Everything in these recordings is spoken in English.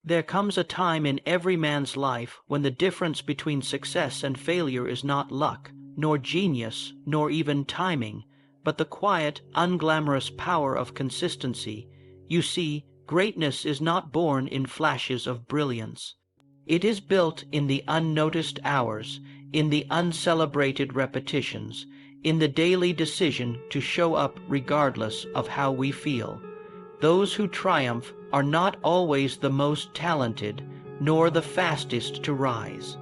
There comes a time in every man's life when the difference between success and failure is not luck, nor genius, nor even timing, but the quiet, unglamorous power of consistency. You see, greatness is not born in flashes of brilliance. It is built in the unnoticed hours, in the uncelebrated repetitions, in the daily decision to show up regardless of how we feel. Those who triumph are not always the most talented, nor the fastest to rise.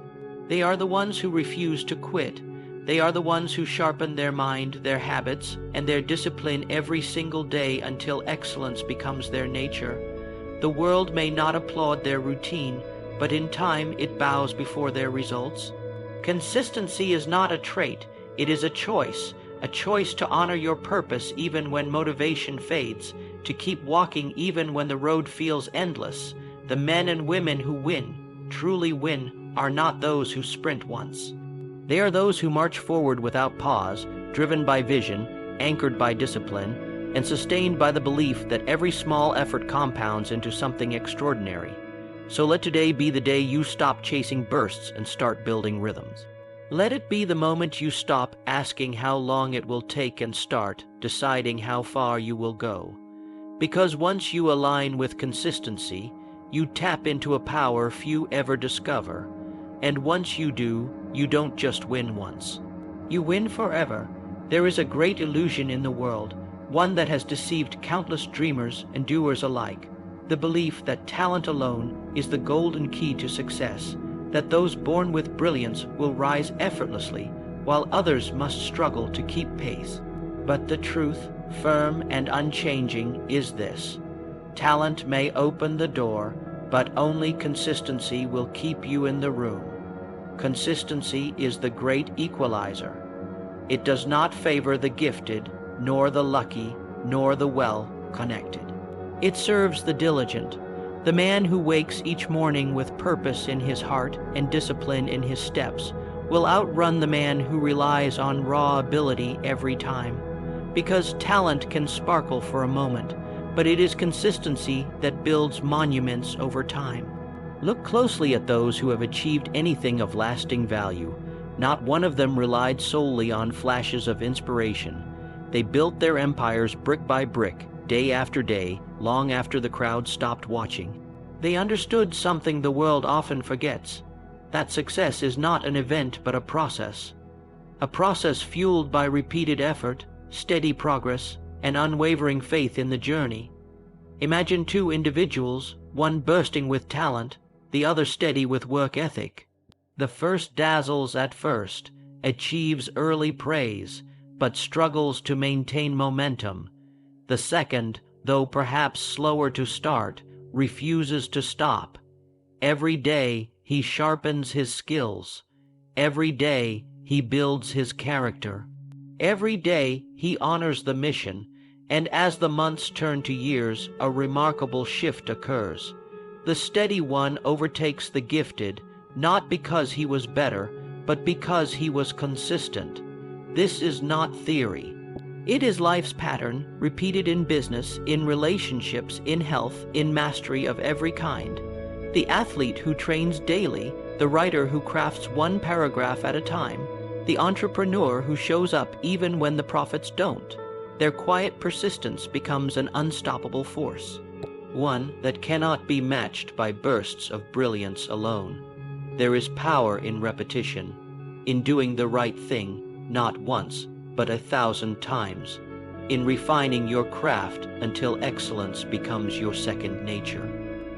They are the ones who refuse to quit. They are the ones who sharpen their mind, their habits, and their discipline every single day until excellence becomes their nature. The world may not applaud their routine, but in time it bows before their results. Consistency is not a trait, it is a choice to honor your purpose even when motivation fades, to keep walking even when the road feels endless. The men and women who win, truly win, are not those who sprint once. They are those who march forward without pause, driven by vision, anchored by discipline, and sustained by the belief that every small effort compounds into something extraordinary. So let today be the day you stop chasing bursts and start building rhythms. Let it be the moment you stop asking how long it will take and start deciding how far you will go. Because once you align with consistency, you tap into a power few ever discover. And once you do, you don't just win once. You win forever. There is a great illusion in the world, one that has deceived countless dreamers and doers alike. The belief that talent alone is the golden key to success, that those born with brilliance will rise effortlessly, while others must struggle to keep pace. But the truth, firm and unchanging, is this: talent may open the door, but only consistency will keep you in the room. Consistency is the great equalizer. It does not favor the gifted, nor the lucky, nor the well-connected. It serves the diligent, the man who wakes each morning with purpose in his heart and discipline in his steps will outrun the man who relies on raw ability every time. Because talent can sparkle for a moment, but it is consistency that builds monuments over time. Look closely at those who have achieved anything of lasting value. Not one of them relied solely on flashes of inspiration. They built their empires brick by brick, day after day, long after the crowd stopped watching. They understood something the world often forgets, that success is not an event but a process fueled by repeated effort, steady progress, and unwavering faith in the journey. Imagine two individuals, one bursting with talent, the other steady with work ethic. The first dazzles at first, achieves early praise, but struggles to maintain momentum. The second, though perhaps slower to start, refuses to stop. Every day he sharpens his skills. Every day he builds his character. Every day he honors the mission, and as the months turn to years, a remarkable shift occurs. The steady one overtakes the gifted, not because he was better, but because he was consistent. This is not theory. It is life's pattern, repeated in business, in relationships, in health, in mastery of every kind. The athlete who trains daily, the writer who crafts one paragraph at a time, the entrepreneur who shows up even when the profits don't. Their quiet persistence becomes an unstoppable force, one that cannot be matched by bursts of brilliance alone. There is power in repetition, in doing the right thing, not once, but 1,000 times, in refining your craft until excellence becomes your second nature,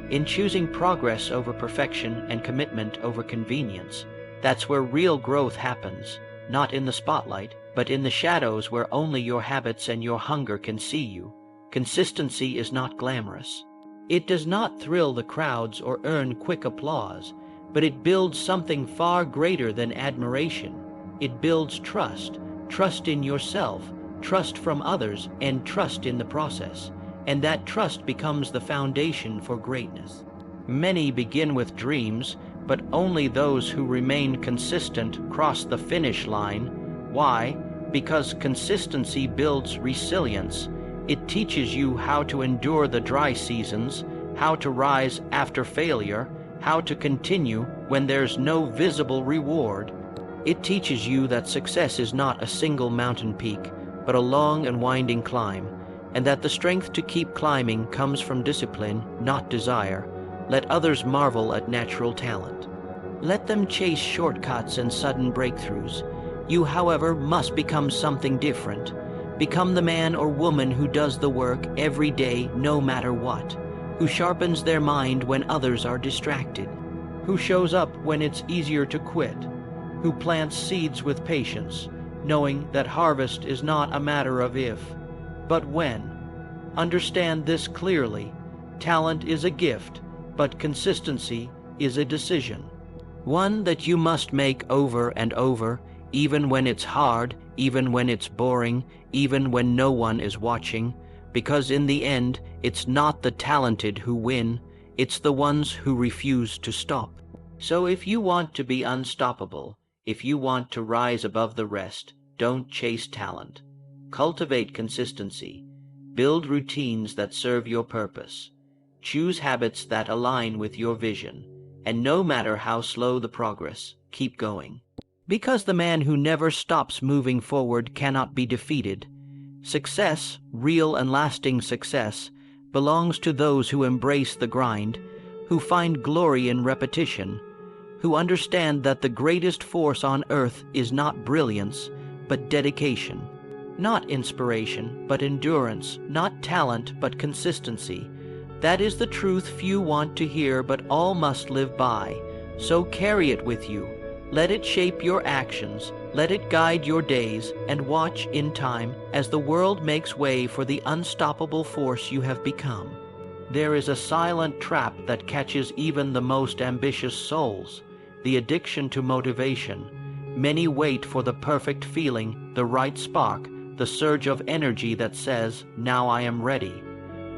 in choosing progress over perfection and commitment over convenience. That's where real growth happens, not in the spotlight, but in the shadows where only your habits and your hunger can see you. Consistency is not glamorous. It does not thrill the crowds or earn quick applause, but it builds something far greater than admiration. It builds trust, trust in yourself, trust from others, and trust in the process. And that trust becomes the foundation for greatness. Many begin with dreams, but only those who remain consistent cross the finish line. Why? Because consistency builds resilience. It teaches you how to endure the dry seasons, how to rise after failure, how to continue when there's no visible reward. It teaches you that success is not a single mountain peak, but a long and winding climb, and that the strength to keep climbing comes from discipline, not desire. Let others marvel at natural talent. Let them chase shortcuts and sudden breakthroughs. You, however, must become something different. Become the man or woman who does the work every day no matter what, who sharpens their mind when others are distracted, who shows up when it's easier to quit, who plants seeds with patience, knowing that harvest is not a matter of if, but when. Understand this clearly. Talent is a gift, but consistency is a decision. One that you must make over and over, even when it's hard, even when it's boring, even when no one is watching, because in the end, it's not the talented who win, it's the ones who refuse to stop. So if you want to be unstoppable, if you want to rise above the rest, don't chase talent. Cultivate consistency. Build routines that serve your purpose. Choose habits that align with your vision. And no matter how slow the progress, keep going. Because the man who never stops moving forward cannot be defeated. Success, real and lasting success, belongs to those who embrace the grind, who find glory in repetition, who understand that the greatest force on earth is not brilliance, but dedication. Not inspiration, but endurance. Not talent, but consistency. That is the truth few want to hear, but all must live by. So carry it with you. Let it shape your actions. Let it guide your days, and watch in time as the world makes way for the unstoppable force you have become. There is a silent trap that catches even the most ambitious souls, the addiction to motivation. Many wait for the perfect feeling, the right spark, the surge of energy that says, "Now I am ready."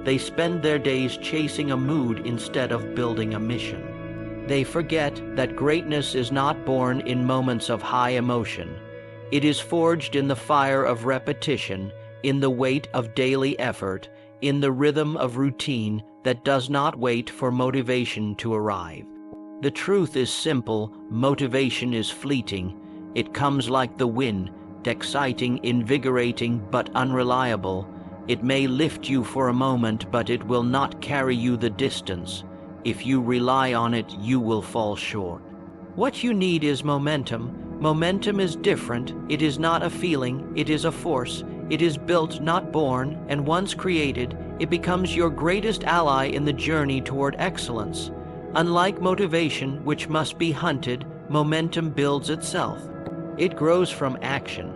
They spend their days chasing a mood instead of building a mission. They forget that greatness is not born in moments of high emotion. It is forged in the fire of repetition, in the weight of daily effort, in the rhythm of routine that does not wait for motivation to arrive. The truth is simple: motivation is fleeting. It comes like the wind, exciting, invigorating, but unreliable. It may lift you for a moment, but it will not carry you the distance. If you rely on it, you will fall short. What you need is momentum. Momentum is different. It is not a feeling, it is a force. It is built, not born, and once created, it becomes your greatest ally in the journey toward excellence. Unlike motivation, which must be hunted, momentum builds itself. It grows from action.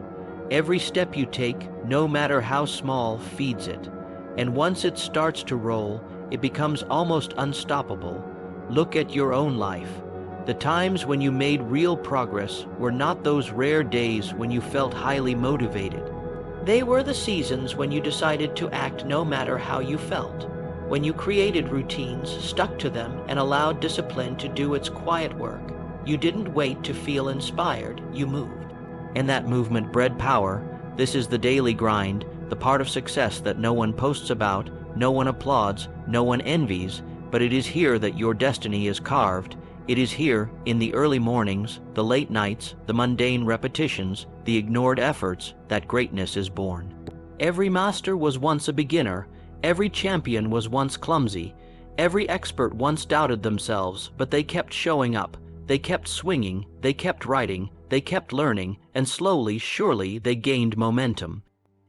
Every step you take, no matter how small, feeds it. And once it starts to roll, it becomes almost unstoppable. Look at your own life. The times when you made real progress were not those rare days when you felt highly motivated. They were the seasons when you decided to act no matter how you felt. When you created routines, stuck to them, and allowed discipline to do its quiet work. You didn't wait to feel inspired, you moved. And that movement bred power. This is the daily grind, the part of success that no one posts about, no one applauds, no one envies, but it is here that your destiny is carved. It is here, in the early mornings, the late nights, the mundane repetitions, the ignored efforts, that greatness is born. Every master was once a beginner. Every champion was once clumsy. Every expert once doubted themselves, but they kept showing up. They kept swinging, they kept writing, they kept learning, and slowly, surely, they gained momentum.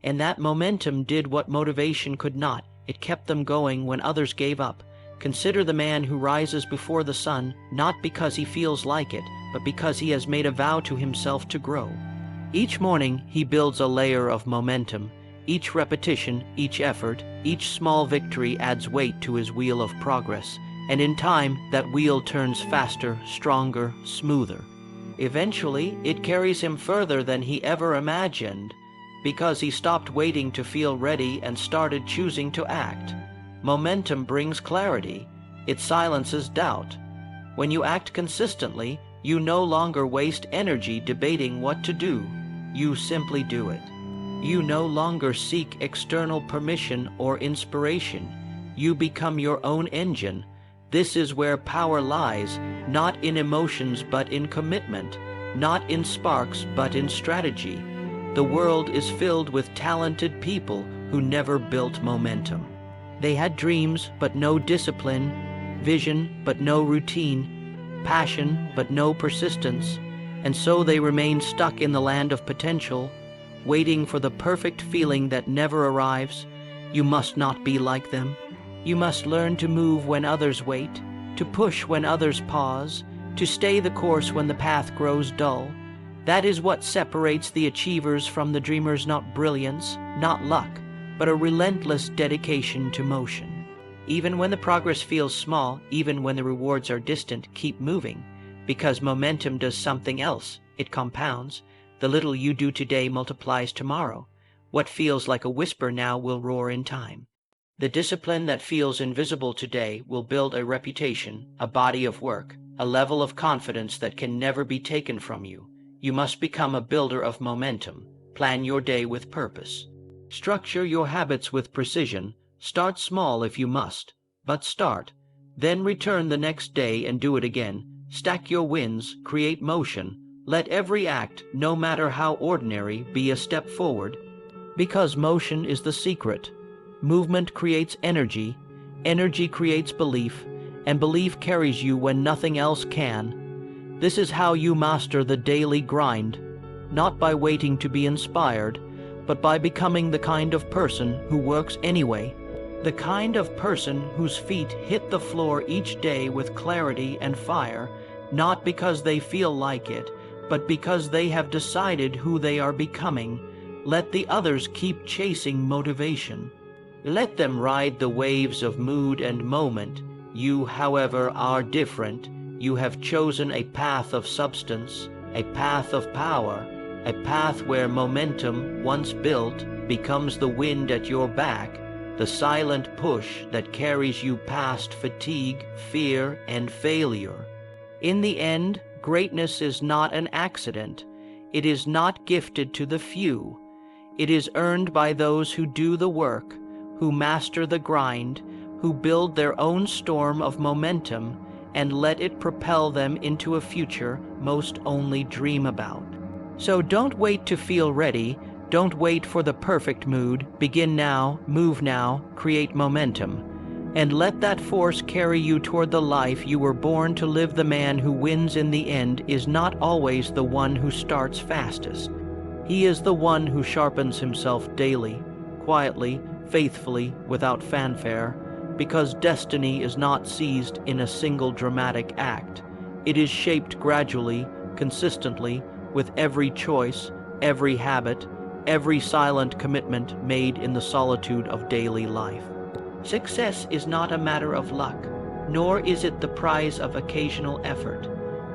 And that momentum did what motivation could not. It kept them going when others gave up. Consider the man who rises before the sun, not because he feels like it, but because he has made a vow to himself to grow. Each morning, he builds a layer of momentum. Each repetition, each effort, each small victory adds weight to his wheel of progress. And in time, that wheel turns faster, stronger, smoother. Eventually, it carries him further than he ever imagined, because he stopped waiting to feel ready and started choosing to act. Momentum brings clarity. It silences doubt. When you act consistently, you no longer waste energy debating what to do. You simply do it. You no longer seek external permission or inspiration. You become your own engine. This is where power lies, not in emotions but in commitment, not in sparks but in strategy. The world is filled with talented people who never built momentum. They had dreams but no discipline, vision but no routine, passion but no persistence, and so they remain stuck in the land of potential, waiting for the perfect feeling that never arrives. You must not be like them. You must learn to move when others wait, to push when others pause, to stay the course when the path grows dull. That is what separates the achievers from the dreamers, not brilliance, not luck, but a relentless dedication to motion. Even when the progress feels small, even when the rewards are distant, keep moving, because momentum does something else. It compounds. The little you do today multiplies tomorrow. What feels like a whisper now will roar in time. The discipline that feels invisible today will build a reputation, a body of work, a level of confidence that can never be taken from you. You must become a builder of momentum. Plan your day with purpose. Structure your habits with precision. Start small if you must, but start. Then return the next day and do it again. Stack your wins, create motion. Let every act, no matter how ordinary, be a step forward. Because motion is the secret. Movement creates energy, energy creates belief, and belief carries you when nothing else can. This is how you master the daily grind, not by waiting to be inspired, but by becoming the kind of person who works anyway, the kind of person whose feet hit the floor each day with clarity and fire, not because they feel like it, but because they have decided who they are becoming. Let the others keep chasing motivation. Let them ride the waves of mood and moment. You, however, are different. You have chosen a path of substance, a path of power, a path where momentum, once built, becomes the wind at your back, the silent push that carries you past fatigue, fear, and failure. In the end, greatness is not an accident. It is not gifted to the few. It is earned by those who do the work, who master the grind, who build their own storm of momentum and let it propel them into a future most only dream about. So don't wait to feel ready. Don't wait for the perfect mood. Begin now, move now, create momentum. And let that force carry you toward the life you were born to live. The man who wins in the end is not always the one who starts fastest. He is the one who sharpens himself daily, quietly, faithfully, without fanfare, because destiny is not seized in a single dramatic act. It is shaped gradually, consistently, with every choice, every habit, every silent commitment made in the solitude of daily life. Success is not a matter of luck, nor is it the prize of occasional effort.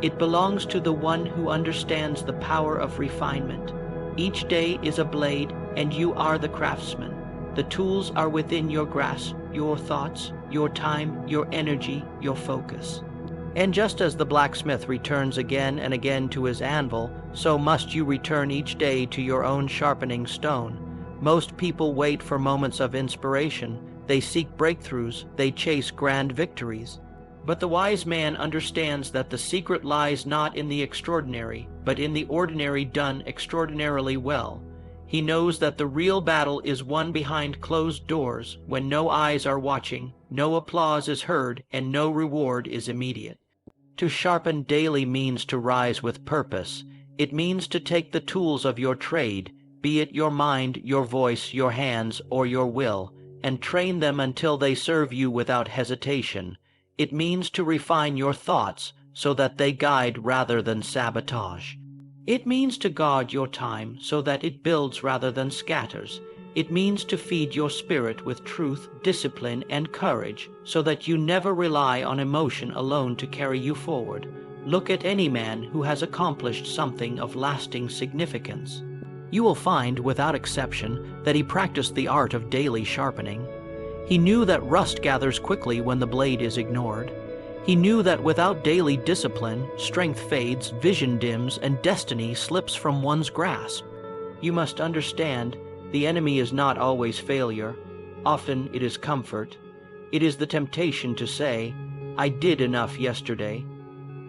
It belongs to the one who understands the power of refinement. Each day is a blade, and you are the craftsman. The tools are within your grasp, your thoughts, your time, your energy, your focus. And just as the blacksmith returns again and again to his anvil, so must you return each day to your own sharpening stone. Most people wait for moments of inspiration. They seek breakthroughs. They chase grand victories. But the wise man understands that the secret lies not in the extraordinary, but in the ordinary done extraordinarily well. He knows that the real battle is won behind closed doors, when no eyes are watching, no applause is heard, and no reward is immediate. To sharpen daily means to rise with purpose. It means to take the tools of your trade, be it your mind, your voice, your hands, or your will, and train them until they serve you without hesitation. It means to refine your thoughts so that they guide rather than sabotage. It means to guard your time so that it builds rather than scatters. It means to feed your spirit with truth, discipline, and courage so that you never rely on emotion alone to carry you forward. Look at any man who has accomplished something of lasting significance. You will find, without exception, that he practiced the art of daily sharpening. He knew that rust gathers quickly when the blade is ignored. He knew that without daily discipline, strength fades, vision dims, and destiny slips from one's grasp. You must understand, the enemy is not always failure. Often it is comfort. It is the temptation to say, "I did enough yesterday."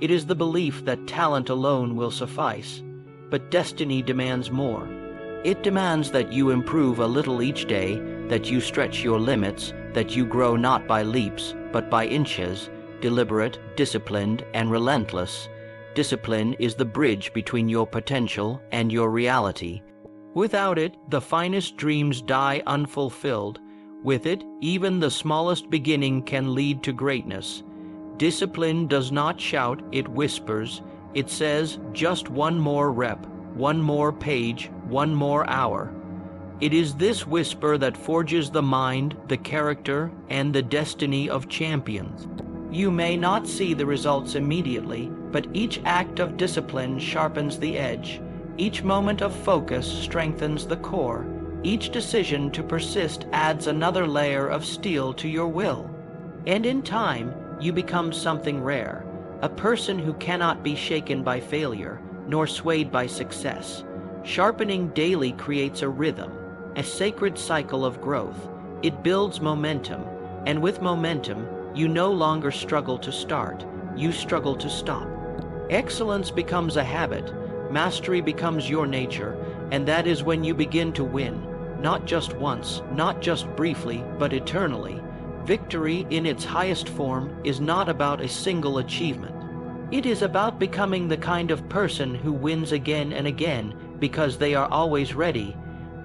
It is the belief that talent alone will suffice, but destiny demands more. It demands that you improve a little each day, that you stretch your limits, that you grow not by leaps, but by inches, deliberate, disciplined, and relentless. Discipline is the bridge between your potential and your reality. Without it, the finest dreams die unfulfilled. With it, even the smallest beginning can lead to greatness. Discipline does not shout, it whispers. It says, just one more rep, one more page, one more hour. It is this whisper that forges the mind, the character, and the destiny of champions. You may not see the results immediately, but each act of discipline sharpens the edge. Each moment of focus strengthens the core. Each decision to persist adds another layer of steel to your will. And in time, you become something rare, a person who cannot be shaken by failure, nor swayed by success. Sharpening daily creates a rhythm, a sacred cycle of growth. It builds momentum, and with momentum, you no longer struggle to start, you struggle to stop. Excellence becomes a habit, mastery becomes your nature, and that is when you begin to win, not just once, not just briefly, but eternally. Victory in its highest form is not about a single achievement. It is about becoming the kind of person who wins again and again because they are always ready.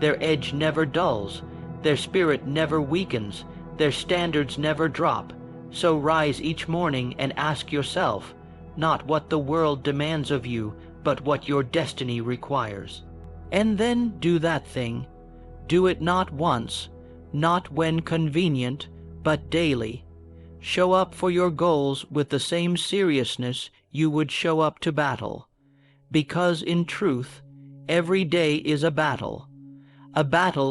Their edge never dulls, their spirit never weakens, their standards never drop. So rise each morning and ask yourself, not what the world demands of you, but what your destiny requires. And then do that thing. Do it not once, not when convenient, but daily. Show up for your goals with the same seriousness you would show up to battle. Because in truth, every day is a battle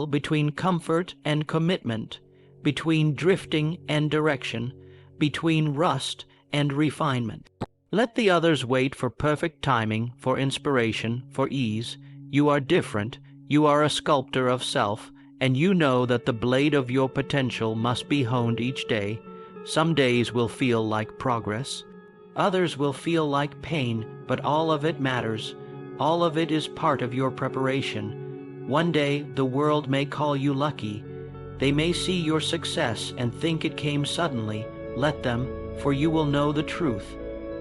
between comfort and commitment, between drifting and direction, between rust and refinement. Let the others wait for perfect timing, for inspiration, for ease. You are different, you are a sculptor of self, and you know that the blade of your potential must be honed each day. Some days will feel like progress. Others will feel like pain, but all of it matters. All of it is part of your preparation. One day the world may call you lucky. They may see your success and think it came suddenly. Let them, for you will know the truth,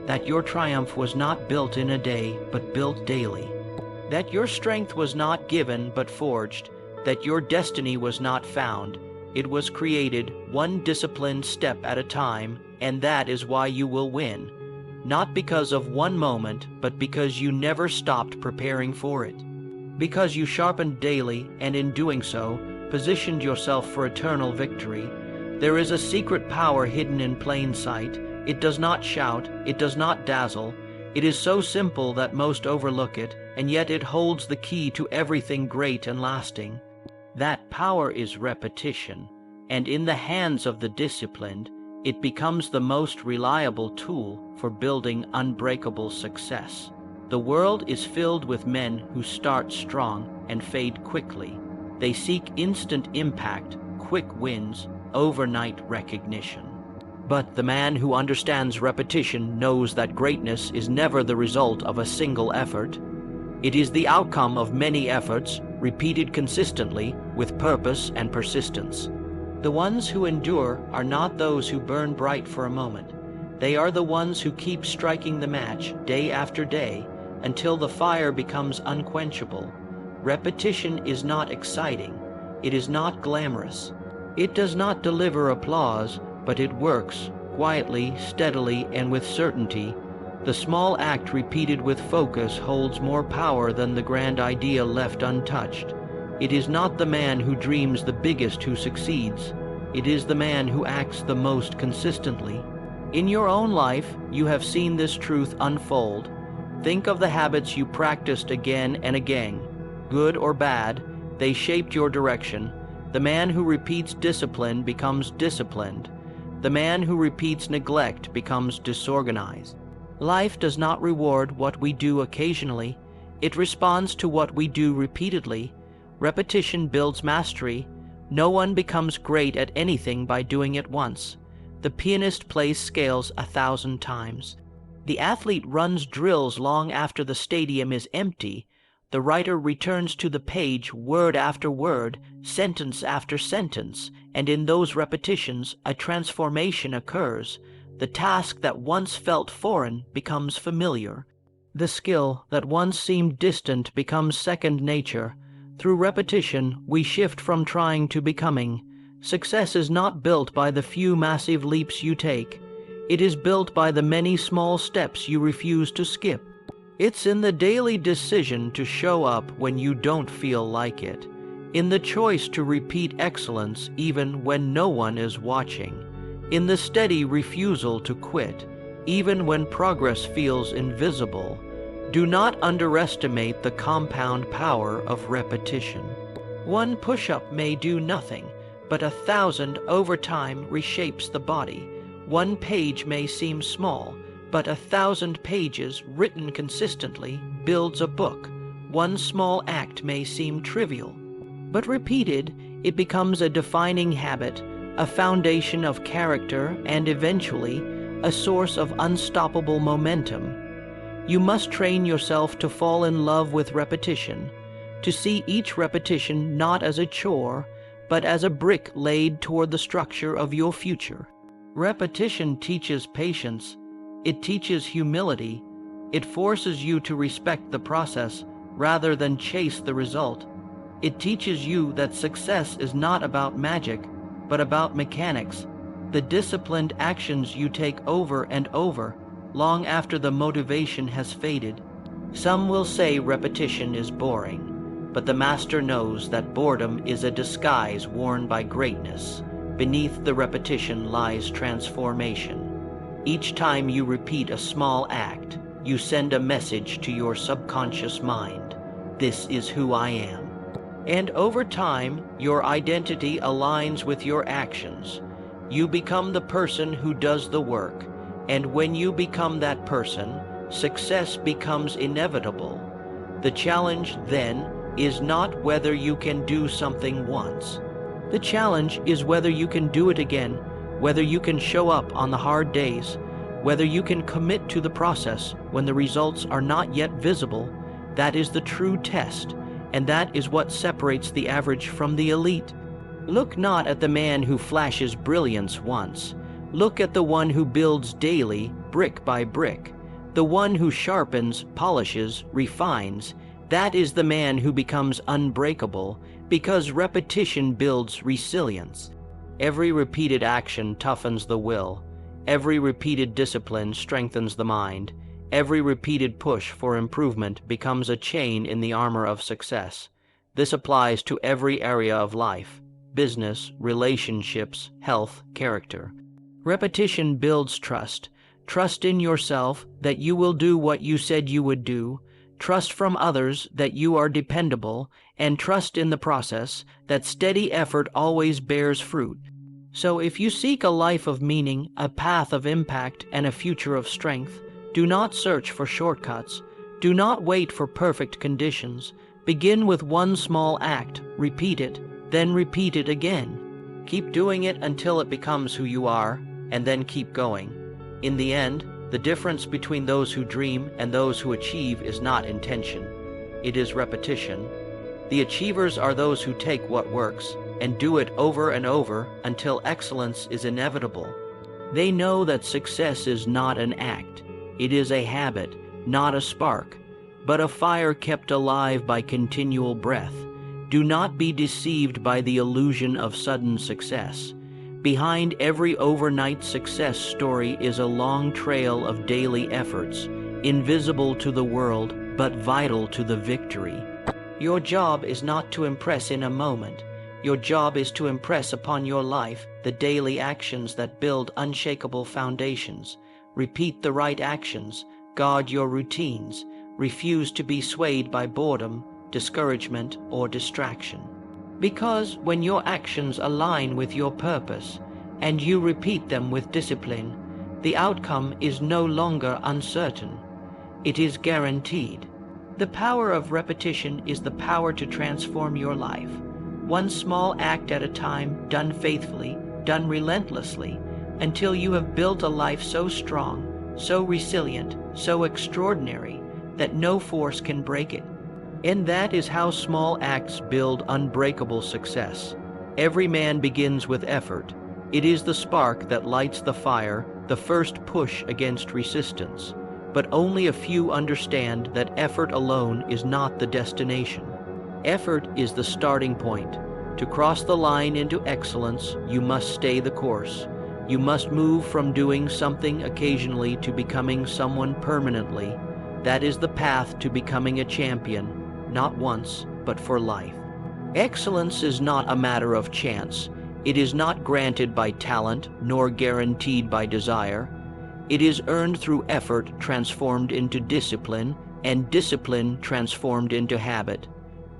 that your triumph was not built in a day, but built daily. That your strength was not given, but forged. That your destiny was not found. It was created one disciplined step at a time, and that is why you will win. Not because of one moment, but because you never stopped preparing for it. Because you sharpened daily, and in doing so, positioned yourself for eternal victory. There is a secret power hidden in plain sight. It does not shout, it does not dazzle. It is so simple that most overlook it, and yet it holds the key to everything great and lasting. That power is repetition, and in the hands of the disciplined, it becomes the most reliable tool for building unbreakable success. The world is filled with men who start strong and fade quickly. They seek instant impact, quick wins, overnight recognition. But the man who understands repetition knows that greatness is never the result of a single effort. It is the outcome of many efforts, repeated consistently with purpose and persistence. The ones who endure are not those who burn bright for a moment. They are the ones who keep striking the match day after day until the fire becomes unquenchable. Repetition is not exciting. It is not glamorous. It does not deliver applause, but it works, quietly, steadily, and with certainty. The small act repeated with focus holds more power than the grand idea left untouched. It is not the man who dreams the biggest who succeeds. It is the man who acts the most consistently. In your own life, you have seen this truth unfold. Think of the habits you practiced again and again. Good or bad, they shaped your direction. The man who repeats discipline becomes disciplined. The man who repeats neglect becomes disorganized. Life does not reward what we do occasionally. It responds to what we do repeatedly. Repetition builds mastery. No one becomes great at anything by doing it once. The pianist plays scales 1,000 times. The athlete runs drills long after the stadium is empty. The writer returns to the page word after word, sentence after sentence, and in those repetitions a transformation occurs. The task that once felt foreign becomes familiar. The skill that once seemed distant becomes second nature. Through repetition, we shift from trying to becoming. Success is not built by the few massive leaps you take. It is built by the many small steps you refuse to skip. It's in the daily decision to show up when you don't feel like it, in the choice to repeat excellence even when no one is watching, in the steady refusal to quit, even when progress feels invisible. Do not underestimate the compound power of repetition. One push-up may do nothing, but 1,000 over time reshapes the body. One page may seem small, but 1,000 pages written consistently builds a book. One small act may seem trivial, but repeated, it becomes a defining habit, a foundation of character, and eventually, a source of unstoppable momentum. You must train yourself to fall in love with repetition, to see each repetition not as a chore, but as a brick laid toward the structure of your future. Repetition teaches patience. It teaches humility. It forces you to respect the process rather than chase the result. It teaches you that success is not about magic, but about mechanics, the disciplined actions you take over and over, long after the motivation has faded. Some will say repetition is boring, but the master knows that boredom is a disguise worn by greatness. Beneath the repetition lies transformation. Each time you repeat a small act, you send a message to your subconscious mind. This is who I am. And over time, your identity aligns with your actions. You become the person who does the work, and when you become that person, success becomes inevitable. The challenge, then, is not whether you can do something once. The challenge is whether you can do it again, whether you can show up on the hard days, whether you can commit to the process when the results are not yet visible. That is the true test, and that is what separates the average from the elite. Look not at the man who flashes brilliance once. Look at the one who builds daily, brick by brick. The one who sharpens, polishes, refines. That is the man who becomes unbreakable, because repetition builds resilience. Every repeated action toughens the will. Every repeated discipline strengthens the mind. Every repeated push for improvement becomes a chain in the armor of success. This applies to every area of life: business, relationships, health, character. Repetition builds trust. Trust in yourself that you will do what you said you would do. Trust from others that you are dependable, and trust in the process that steady effort always bears fruit. So if you seek a life of meaning, a path of impact, and a future of strength, do not search for shortcuts. Do not wait for perfect conditions. Begin with one small act, repeat it, then repeat it again. Keep doing it until it becomes who you are, and then keep going. In the end, the difference between those who dream and those who achieve is not intention. It is repetition. The achievers are those who take what works and do it over and over until excellence is inevitable. They know that success is not an act. It is a habit, not a spark, but a fire kept alive by continual breath. Do not be deceived by the illusion of sudden success. Behind every overnight success story is a long trail of daily efforts, invisible to the world, but vital to the victory. Your job is not to impress in a moment. Your job is to impress upon your life the daily actions that build unshakable foundations. Repeat the right actions, guard your routines, refuse to be swayed by boredom, discouragement, or distraction. Because when your actions align with your purpose, and you repeat them with discipline, the outcome is no longer uncertain. It is guaranteed. The power of repetition is the power to transform your life. one small act at a time, done faithfully, done relentlessly, until you have built a life so strong, so resilient, so extraordinary, that no force can break it. And that is how small acts build unbreakable success. Every man begins with effort. It is the spark that lights the fire, the first push against resistance. But only a few understand that effort alone is not the destination. Effort is the starting point. To cross the line into excellence, you must stay the course. You must move from doing something occasionally to becoming someone permanently. That is the path to becoming a champion, not once, but for life. Excellence is not a matter of chance. It is not granted by talent, nor guaranteed by desire. It is earned through effort transformed into discipline, and discipline transformed into habit.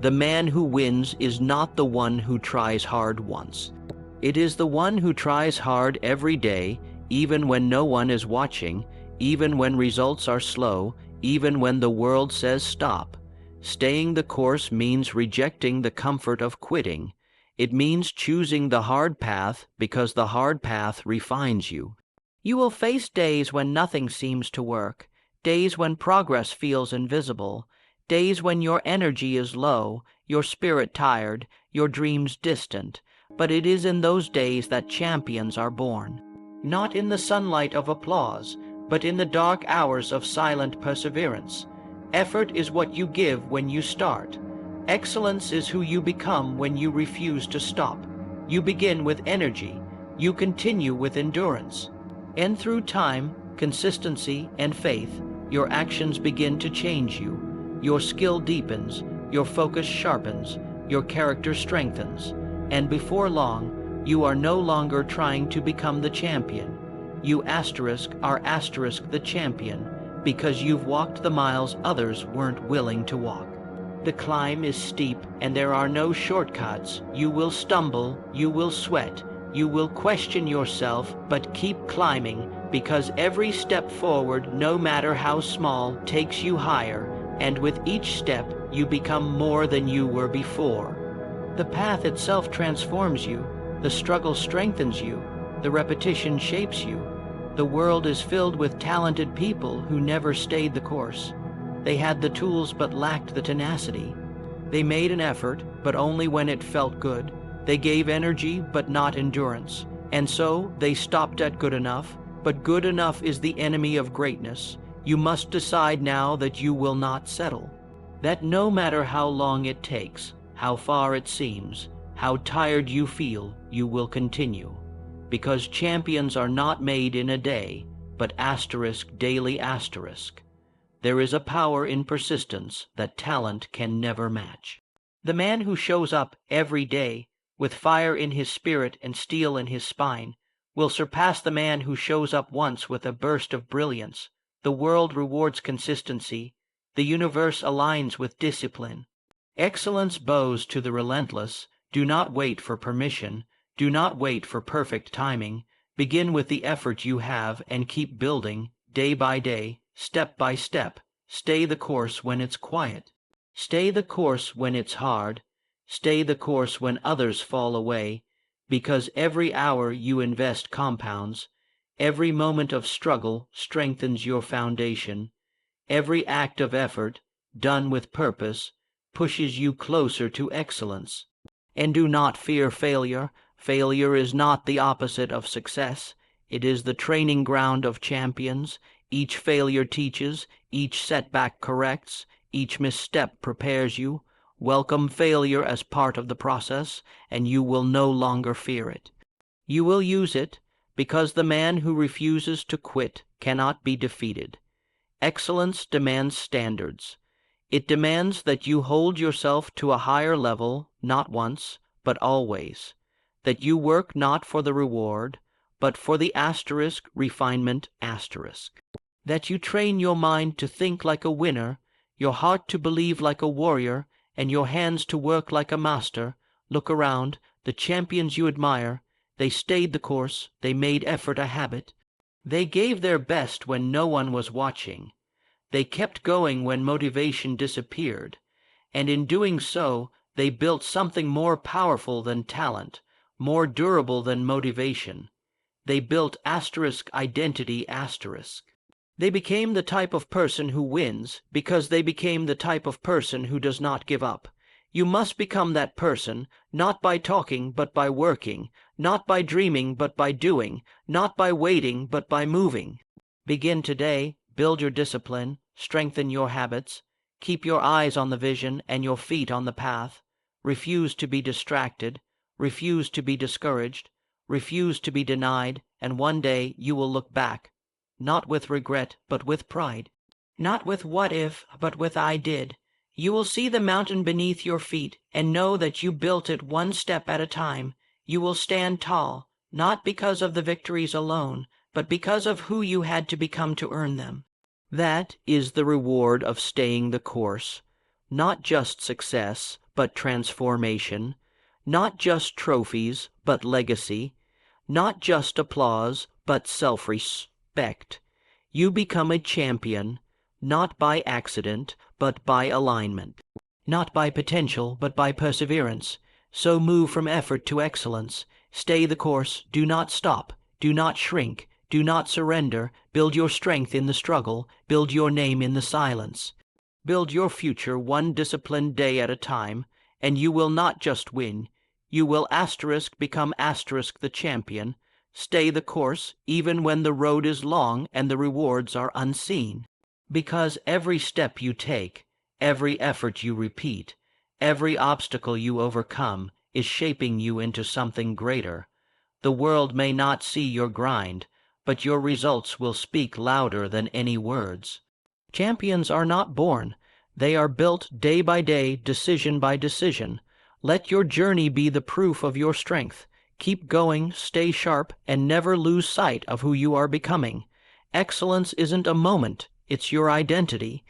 The man who wins is not the one who tries hard once. It is the one who tries hard every day, even when no one is watching, even when results are slow, even when the world says stop. Staying the course means rejecting the comfort of quitting. It means choosing the hard path because the hard path refines you. You will face days when nothing seems to work, days when progress feels invisible, days when your energy is low, your spirit tired, your dreams distant. But it is in those days that champions are born. Not in the sunlight of applause, but in the dark hours of silent perseverance. Effort is what you give when you start. Excellence is who you become when you refuse to stop. You begin with energy. You continue with endurance. And through time, consistency, and faith, your actions begin to change you. Your skill deepens, your focus sharpens, your character strengthens. And before long, you are no longer trying to become the champion. You are the champion, because you've walked the miles others weren't willing to walk. The climb is steep, and there are no shortcuts. You will stumble, you will sweat, you will question yourself, but keep climbing, because every step forward, no matter how small, takes you higher, and with each step, you become more than you were before. The path itself transforms you, the struggle strengthens you, the repetition shapes you. The world is filled with talented people who never stayed the course. They had the tools but lacked the tenacity. They made an effort, but only when it felt good. They gave energy but not endurance. And so they stopped at good enough, but good enough is the enemy of greatness. You must decide now that you will not settle. That no matter how long it takes, how far it seems, how tired you feel, you will continue. Because champions are not made in a day, but daily. There is a power in persistence that talent can never match. The man who shows up every day with fire in his spirit and steel in his spine will surpass the man who shows up once with a burst of brilliance. The world rewards consistency. The universe aligns with discipline. Excellence bows to the relentless. Do not wait for permission. Do not wait for perfect timing. Begin with the effort you have and keep building, day by day, step by step. Stay the course when it's quiet. Stay the course when it's hard. Stay the course when others fall away, because every hour you invest compounds. Every moment of struggle strengthens your foundation. Every act of effort, done with purpose, pushes you closer to excellence. And do not fear failure. Failure is not the opposite of success. It is the training ground of champions. Each failure teaches, each setback corrects, each misstep prepares you. Welcome failure as part of the process, and you will no longer fear it. You will use it, because the man who refuses to quit cannot be defeated. Excellence demands standards. It demands that you hold yourself to a higher level, not once, but always. That you work not for the reward, but for the refinement. That you train your mind to think like a winner, your heart to believe like a warrior, and your hands to work like a master. Look around, the champions you admire, they stayed the course, they made effort a habit. They gave their best when no one was watching. They kept going when motivation disappeared. And in doing so, They built something more powerful than talent, more durable than motivation. They built identity. They became the type of person who wins because they became the type of person who does not give up. You must become that person, not by talking but by working, not by dreaming but by doing, not by waiting but by moving. Begin today, build your discipline, strengthen your habits, keep your eyes on the vision and your feet on the path. Refuse to be distracted, refuse to be discouraged, refuse to be denied, and one day you will look back, not with regret, but with pride. Not with what if, but with I did. You will see the mountain beneath your feet and know that you built it one step at a time. You will stand tall, not because of the victories alone, but because of who you had to become to earn them. That is the reward of staying the course. Not just success, but transformation. Not just trophies, but legacy. Not just applause, but self-respect. You become a champion, not by accident, but by alignment. Not by potential, but by perseverance. So move from effort to excellence. Stay the course, do not stop, do not shrink, do not surrender. Build your strength in the struggle, build your name in the silence. Build your future one disciplined day at a time, and you will not just win, you will become the champion. Stay the course even when the road is long and the rewards are unseen. Because every step you take, every effort you repeat, every obstacle you overcome is shaping you into something greater. The world may not see your grind, but your results will speak louder than any words. Champions are not born. They are built day by day, decision by decision. Let your journey be the proof of your strength. Keep going, stay sharp, and never lose sight of who you are becoming. Excellence isn't a moment, it's your identity.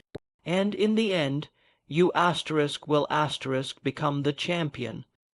And in the end, you will become the champion,